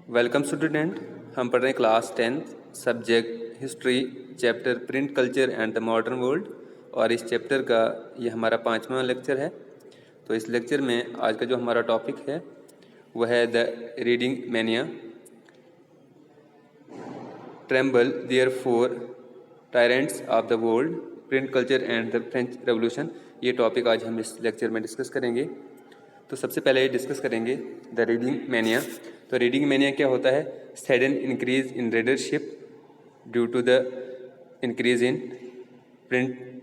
Welcome student. हम पढ़ रहे हैं class 10 subject history, chapter print culture and the modern world. और इस चैप्टर का ये हमारा 5वां लेक्चर है। तो इस लेक्चर में आज का जो हमारा टॉपिक है वह है the reading mania, tremble therefore tyrants of the world, print culture and the French revolution. ये टॉपिक आज हम इस लेक्चर में डिस्कस करेंगे। तो सबसे पहले डिस्कस करेंगे द रीडिंग मैनिया। तो रीडिंग मैनिया क्या होता है? Sudden increase in readership due to the increase in print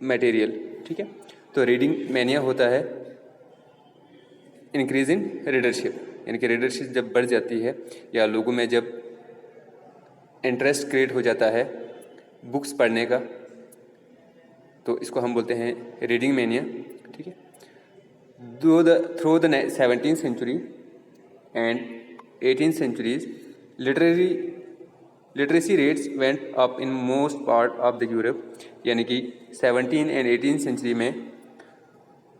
material. ठीक है, तो रीडिंग मैनिया होता है इंक्रीज इन रीडरशिप, यानी कि रीडरशिप जब बढ़ जाती है या लोगों में जब इंटरेस्ट क्रिएट हो जाता है बुक्स पढ़ने का, तो इसको हम बोलते हैं रीडिंग मैनिया। ठीक है, through the 17th century and 18th centuries, literacy rates went up in most part of the Europe। यानी कि 17 एंड 18 सेंचुरी में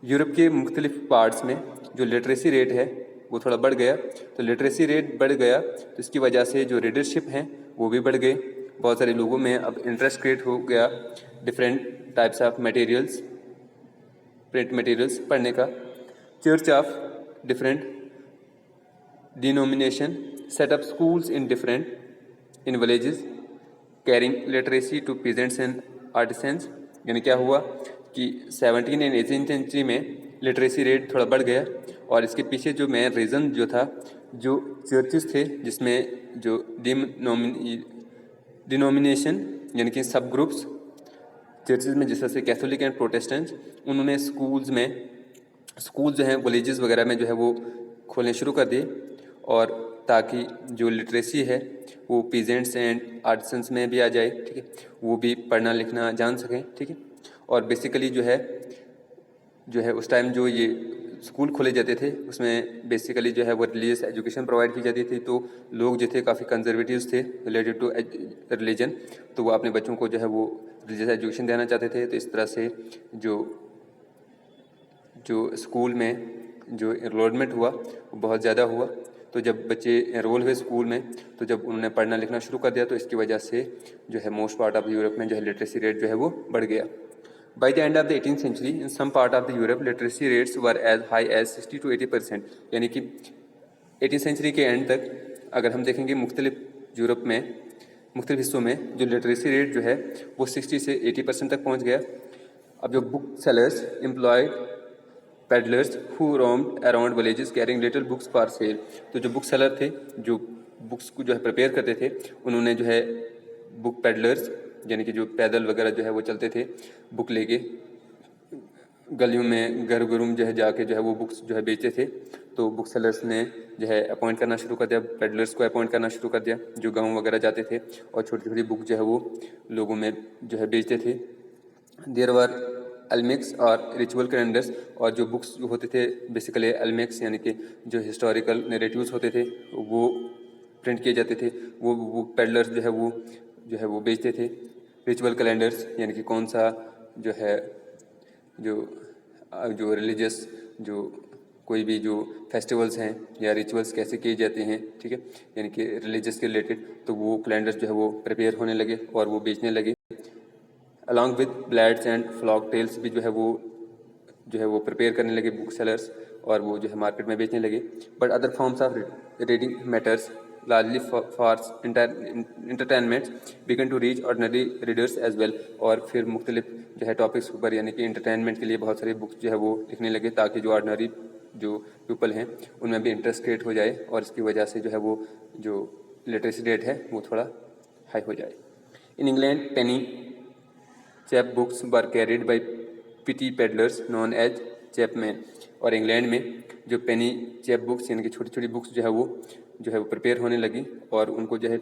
यूरोप के मुख्तलिफ पार्ट्स में जो लिटरेसी रेट है वो थोड़ा बढ़ गया। तो लिटरेसी रेट बढ़ गया तो इसकी वजह से जो रीडरशिप हैं वो भी बढ़ गए। बहुत सारे लोगों में अब इंटरेस्ट क्रिएट हो गया different types of materials, print materials पढ़ने का। Church of different denomination set up schools in villages carrying literacy to peasants and artisans। यानी क्या हुआ कि 17 एंड 18 सेंचुरी में लिटरेसी रेट थोड़ा बढ़ गया और इसके पीछे जो मेन रीज़न जो था, जो चर्चेस थे जिसमें जो डिनोमिनेशन यानी कि सब ग्रुप्स चर्चेज में जैसे कैथोलिक एंड प्रोटेस्टेंट्स, उन्होंने स्कूल जो हैं कॉलेजेस वगैरह में जो है वो खोलने शुरू कर दिए, और ताकि जो लिटरेसी है वो पीजेंट्स एंड आर्टिसंस में भी आ जाए। ठीक है, वो भी पढ़ना लिखना जान सकें। ठीक है, और बेसिकली जो है उस टाइम जो ये स्कूल खोले जाते थे उसमें बेसिकली जो है वो रिलीजियस एजुकेशन प्रोवाइड की जाती थी। तो लोग जो थे काफ़ी कंजर्वेटिव्स थे रिलेटेड टू रिलीजन, तो वो अपने बच्चों को जो है वो रिलीजियस एजुकेशन देना चाहते थे। तो इस तरह से जो स्कूल में जो एनरोलमेंट हुआ वो बहुत ज़्यादा हुआ। तो जब बच्चे एनरोल हुए स्कूल में, तो जब उन्होंने पढ़ना लिखना शुरू कर दिया तो इसकी वजह से जो है मोस्ट पार्ट ऑफ यूरोप में जो है लिटरेसी रेट जो है वो बढ़ गया। By the end of the 18th century in some part of the Europe literacy rates were as high as 60 to 80%। यानी कि 18th सेंचुरी के एंड तक अगर हम देखेंगे मुख्तलिफ यूरोप में मुख्तलिफ हिस्सों में जो लिटरेसी रेट जो है वो 60 से 80% तक पहुँच गया। अब जो book sellers employed peddlers who roamed around villages carrying little books for sale. तो जो बुक सेलर थे जो बुक्स को जो है प्रिपेयर करते थे, उन्होंने जो है बुक पेडलर्स यानी कि जो पैदल वगैरह जो है वो चलते थे बुक लेके गलियों में घर घरों में जो है जाके जो है वो बुक्स जो है बेचते थे। तो बुक सेलर्स ने जो है अपॉइंट करना शुरू कर दिया, पेडलर्स को अपॉइंट करना शुरू कर दिया जो गाँव वगैरह जाते थे और छोटी छोटी बुक जो है वो लोगों में जो है बेचते थे। देयर वर एल्मिक्स और रिचुअल कैलेंडर्स, और जो बुक्स जो होते थे बेसिकली एल्मिक्स यानी कि जो हिस्टोरिकल नैरेटिव्स होते थे वो प्रिंट किए जाते थे, वो पेडलर्स जो है वो बेचते थे। रिचुअल कैलेंडर्स यानी कि कौन सा जो है जो रिलीजियस जो कोई भी जो फेस्टिवल्स हैं या रिचुअल्स कैसे किए जाते हैं, ठीक है, यानी कि रिलीजियस के रिलेटेड, तो वो कैलेंडर्स जो है वो प्रिपेयर होने लगे और वो बेचने लगे। Along with blades and flock tails भी जो है वो प्रिपेयर करने लगे बुक सेलर्स, और वो जो है मार्केट में बेचने लगे। But other forms of reading matters largely for entertainment began to reach ordinary readers as well. और फिर मुख्तलिफ जो है टॉपिक्स ऊपर यानी कि इंटरटेनमेंट के लिए बहुत सारी बुक्स जो है वो लिखने लगे ताकि जो ऑर्डिनरी जो पीपल हैं उनमें भी इंटरेस्ट क्रिएट हो जाए और इसकी वजह से जो है वो जो लिटरेसी रेट है वो थोड़ा हाई हो जाए। In England penny chapbooks were carried by petty pedlars known as chapmen. और इंग्लैंड में जो पेनी चैप बुक्स यानी कि छोटी छोटी बुक्स जो है वो प्रिपेयर होने लगी, और उनको जो है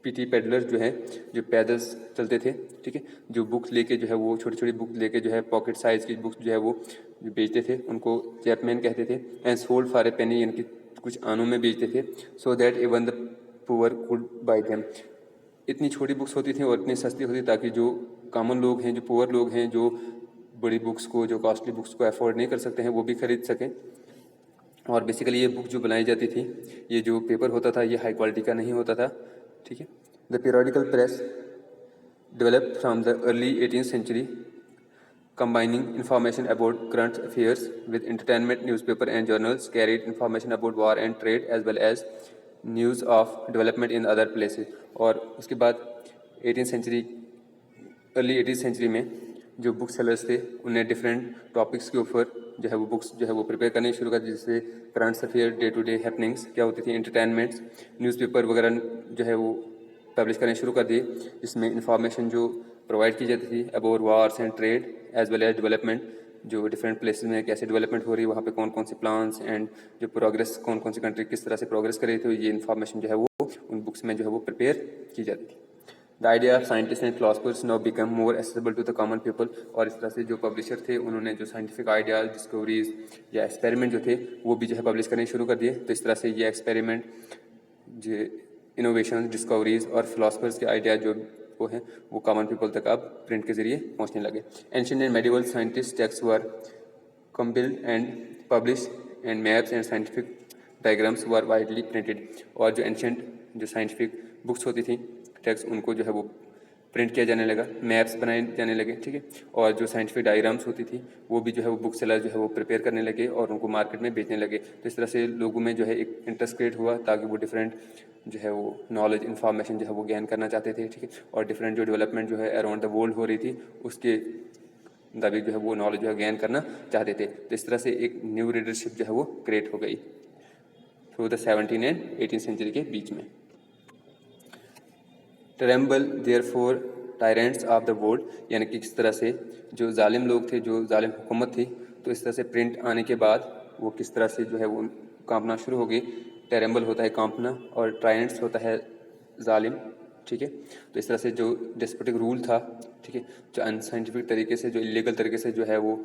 पिटी पेडलर्स जो पैदल चलते थे, ठीक है, जो बुक्स लेके जो है वो छोटी छोटी बुक्स लेके जो है पॉकेट साइज़ की बुक्स जो है वो बेचते थे, उनको चैपमैन कहते थे। एंड सोल्ड फॉर ए पेनी यानी कि कुछ आनों में बेचते थे, so that even the poor could bye them. इतनी छोटी बुक्स होती थी और इतनी सस्ती होती ताकि जो कॉमन लोग हैं, जो पुअर लोग हैं, जो बड़ी बुक्स को, जो कॉस्टली बुक्स को अफोर्ड नहीं कर सकते हैं, वो भी खरीद सकें। और बेसिकली ये बुक जो बनाई जाती थी, ये जो पेपर होता था ये हाई क्वालिटी का नहीं होता था, ठीक है। The periodical press developed from the early 18th century, combining information about current affairs with entertainment. Newspaper and journals carried information about war and trade as well as news of development in other places. और उसके बाद 18th century, early 18th century में जो book sellers थे उन्हें different topics के ऊपर जो है वो बुक्स जो है वो प्रिपेयर करने शुरू कर दी, जैसे current affair, day to day happenings क्या होती थी, एंटरटेनमेंट्स, न्यूज़पेपर वगैरह जो है वो पब्लिश करने शुरू कर दिए, जिसमें इंफॉर्मेशन जो प्रोवाइड की जाती थी about wars and trade as well as development, जो डिफरेंट प्लेसेस में कैसे डेवलपमेंट हो रही है, वहाँ पे कौन कौन से प्लान्स एंड जो प्रोग्रेस, कौन कौन सी कंट्री किस तरह से प्रोग्रेस कर रही थी, ये इन्फॉर्मेशन जो है वो उन बुक्स में जो है वो प्रिपेयर की जाती थी। The idea of scientist and philosophers now become more accessible to the common people. और इस तरह से जो पब्लिशर थे उन्होंने जो साइंटिफिक आइडियाज, डिस्कवरीज या एक्सपेरिमेंट जो थे वो भी जो है पब्लिश करने शुरू कर दिए। तो इस तरह से ये एक्सपेरिमेंट, जो इनोवेशन, डिस्कवरीज और फिलोसफर्स के आइडिया जो वो हैं वो कॉमन पीपल तक अब प्रिंट के जरिए पहुंचने लगे। Ancient and medieval scientist text were compiled and published and maps and scientific diagrams were widely printed। और जो एंशियंट जो साइंटिफिक बुक्स होती थी, टेक्स्ट, उनको जो है वो प्रिंट किया जाने लगा, मैप्स बनाए जाने लगे, ठीक है। और जो साइंटिफिक डायग्राम्स होती थी वो भी जो है वो बुक सेलर जो है वो प्रिपेयर करने लगे और उनको मार्केट में बेचने लगे। तो इस तरह से लोगों में जो है एक इंटरेस्ट क्रिएट हुआ ताकि वो डिफरेंट जो है वो नॉलेज, इन्फॉर्मेशन जो है वो गेन करना चाहते थे, ठीक है। और डिफरेंट जो डेवलपमेंट जो है अराउंड द वर्ल्ड हो रही थी उसके मुताबिक जो है वो नॉलेज जो है गेन करना चाहते थे। तो इस तरह से एक न्यू रीडरशिप जो है वो क्रिएट हो गई थ्रू द 17 एंड 18 सेंचुरी के बीच में। Tremble therefore tyrants of the world, यानी कि किस तरह से जो जालिम लोग थे, जो जालिम हुकूमत थी, तो इस तरह से प्रिंट आने के बाद वो किस तरह से जो है वो कांपना शुरू हो गई। टेरेम्बल होता है कांपना और ट्रायरेंट्स होता है जालिम, ठीक है। तो इस तरह से जो डेस्पोटिक रूल था, ठीक है, जो अनसाइंटिफिक तरीके से, जो इलीगल तरीके से जो है वो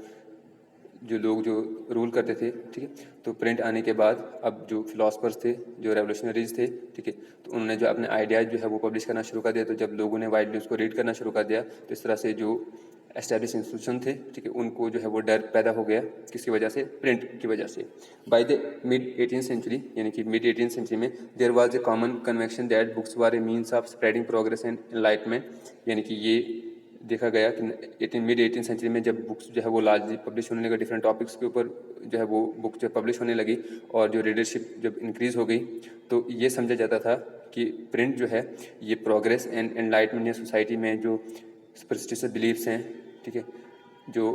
जो लोग जो रूल करते थे, ठीक है। तो प्रिंट आने के बाद अब जो फिलोसफर्स थे, जो रेवोल्यूशनरीज थे, ठीक है, तो उन्होंने जो अपने आइडियाज जो है वो पब्लिश करना शुरू कर दिया। तो जब लोगों ने वाइडली उसको रीड करना शुरू कर दिया तो इस तरह से जो एस्टेब्लिश इंस्टीट्यूशन थे, ठीक है, उनको जो है वो डर पैदा हो गया, किसकी वजह से, प्रिंट की वजह से। By the mid 18th century, यानी कि मिड 18th सेंचुरी में there was a common conviction that books were a means of spreading progress and enlightenment, यानी कि ये देखा गया कि मिड 18th सेंचुरी में जब बुक्स जो है वो लार्जली पब्लिश होने लगा, डिफरेंट टॉपिक्स के ऊपर जो है वो बुक जो पब्लिश होने लगी और जो रीडरशिप जब इंक्रीज़ हो गई, तो ये समझा जाता था कि प्रिंट जो है ये प्रोग्रेस एंड एनलाइटमेंट या सोसाइटी में जो सुपरस्टिशियस बिलीफ्स हैं, ठीक है, जो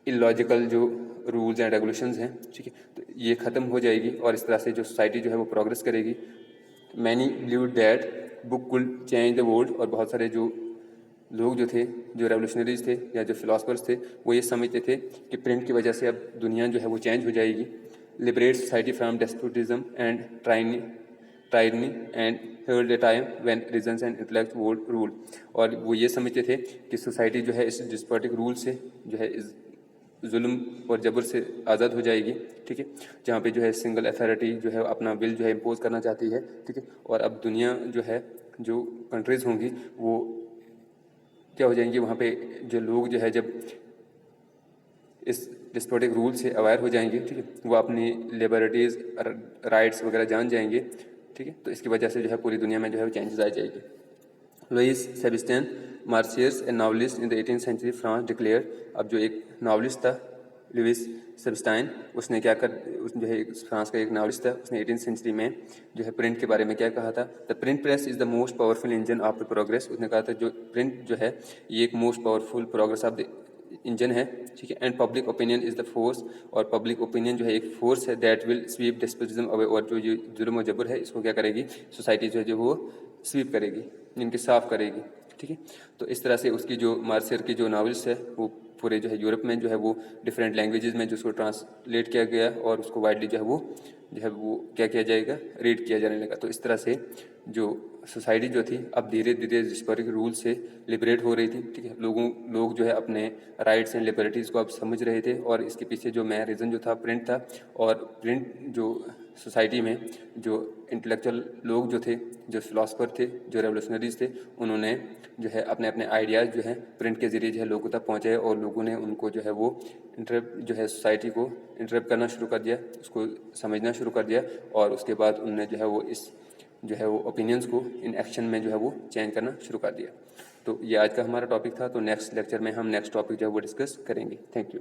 इलॉजिकल जो रूल्स एंड रेगुलेशंस हैं, ठीक है, तो ये ख़त्म हो जाएगी और इस तरह से जो सोसाइटी जो है वो प्रोग्रेस करेगी। Many believe that book could change the world, और बहुत सारे जो लोग जो थे, जो रेवोल्यूशनरीज थे या जो फिलोसफर्स थे, वो ये समझते थे कि प्रिंट की वजह से अब दुनिया जो है वो चेंज हो जाएगी। Liberate society from despotism and tyranny and held A time when reasons and intellect would rule. और वो ये समझते थे कि सोसाइटी जो है इस डिस्पोटिक रूल से जो है इस जुल्म और जबर से आज़ाद हो जाएगी, ठीक है, जहाँ पे जो है सिंगल अथॉरिटी जो है अपना विल जो है इम्पोज करना चाहती है, ठीक है। और अब दुनिया जो है, जो कंट्रीज़ होंगी वो क्या हो जाएंगी, वहाँ पे जो लोग जो है जब इस डिस्पोटिक रूल से अवेयर हो जाएंगे, ठीक है, वो अपनी लिबर्टीज़, राइट्स वगैरह जान जाएंगे, ठीक है। तो इसकी वजह से जो है पूरी दुनिया में जो है चेंजेस आ जाएगी। Louis Sebastien Mercier's, a novelist in the 18th century France, declare. अब जो एक नॉवलिस्ट था लुइस सेबेस्टाइन, उसने क्या कर, जो है फ्रांस का एक नॉवलिस्ट था, उसने 18th सेंचुरी में जो है प्रिंट के बारे में क्या कहा था। The print press is the most powerful engine of the progress. उसने कहा था जो प्रिंट जो है ये एक most powerful progress of the engine है, ठीक है। And public opinion is the force, और पब्लिक ओपिनियन जो है एक फोर्स है that will sweep despotism away. और जो ये जुल्म और जबर है इसको क्या करेगी, सोसाइटी जो है जो वो स्वीप करेगी, इनके साफ करेगी, ठीक है। तो इस तरह से उसकी जो मार्सियर की जो नॉवेल्स है वो पूरे जो है यूरोप में जो है वो डिफरेंट लैंग्वेजेस में जो उसको ट्रांसलेट किया गया और उसको वाइडली जो है वो क्या किया जाएगा, रीड किया जाने लगा। तो इस तरह से जो सोसाइटी जो थी अब धीरे धीरे डिस्पोटिक रूल से लिबरेट हो रही थी, ठीक है। लोग जो है अपने राइट्स एंड लिबर्टीज़ को अब समझ रहे थे और इसके पीछे जो मेन रीज़न जो था प्रिंट था। और प्रिंट जो सोसाइटी में जो इंटेलेक्चुअल लोग जो थे, जो फिलोसफर थे, जो रेवोल्यूशनरीज थे, उन्होंने जो है अपने अपने आइडियाज़ जो है प्रिंट के ज़रिए जो है लोगों तक पहुँचाए और लोगों ने उनको जो है वो जो है सोसाइटी को इंटरप्ट करना शुरू कर दिया, उसको समझना शुरू कर दिया और उसके बाद उन्होंने जो है वो इस जो है वो ओपिनियंस को इन एक्शन में जो है वो चेंज करना शुरू कर दिया। तो ये आज का हमारा टॉपिक था। तो नेक्स्ट लेक्चर में हम नेक्स्ट टॉपिक जो है वो डिस्कस करेंगे। Thank you.